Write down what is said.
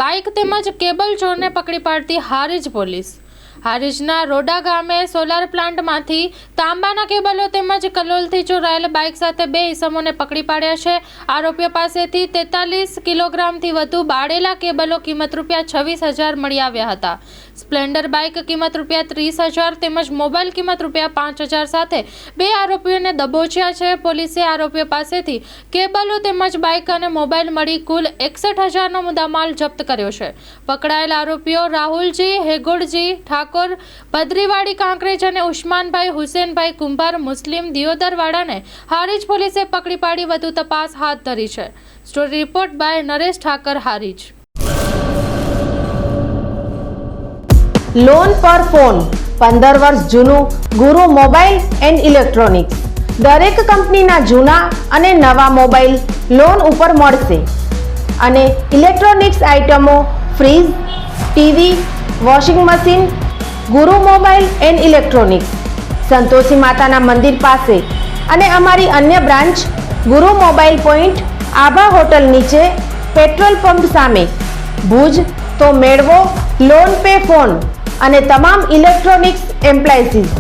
Bike તેમજ cable ચોરને પકડી પાડતી હારીજ પોલીસ। હારીજના રોડા ગામે સોલાર પ્લાન્ટમાંથી તાંબાના કેબલો તેમજ કલોલથી ચોરાયેલ બાઇક સાથે 2 ઇસમોને પકડી પાડ્યા છે। આરોપીઓ પાસેથી 43 કિલોગ્રામથી વધુ બાળેલા કેબલો કિંમત ₹26,000 મળી આવ્યા હતા। સ્પ્લેન્ડર બાઇક કિંમત ₹30,000 તેમજ મોબાઈલ કિંમત ₹5,000 સાથે 2 આરોપીઓને દબોચ્યા છે। પોલીસે આરોપીઓ પાસેથી કેબલો તેમજ બાઇક અને મોબાઈલ મળી કુલ 61,000નો મુદ્દામાલ જપ્ત કર્યો છે। પકડાયેલ આરોપીઓ રાહુલજી હેગોડજી ઠાકોર બદ્રીવાડી કાંકરેજ અને ઉસ્માનભાઈ હુસેનભાઈ કુંભાર મુસ્લિમ દિયોદરવાડાને હારીજ પોલીસે પકડી પાડી વધુ તપાસ હાથ ધરી છે। Story report by Naresh Thakar, Harij. Loan પર ફોન 15 વર્ષ જૂનું ગુરુ મોબાઈલ એન્ડ ઇલેક્ટ્રોનિક્સ। દરેક કંપનીના જૂના અને નવા મોબાઈલ લોન ઉપર મળશે અને ઇલેક્ટ્રોનિક્સ આઇટમો ફ્રીજ, ટીવી, વોશિંગ મશીન। ગુરુ મોબાઈલ એન્ડ ઇલેક્ટ્રોનિક્સ સંતોષી માતાના મંદિર પાસે અને અમારી અન્ય બ્રાન્ચ ગુરુ મોબાઈલ પોઈન્ટ આભા હોટલ નીચે પેટ્રોલ પંપ સામે ભુજ। તો મેળવો લોન પે ફોન અને તમામ ઇલેક્ટ્રોનિક્સ એપ્લાયન્સીસ।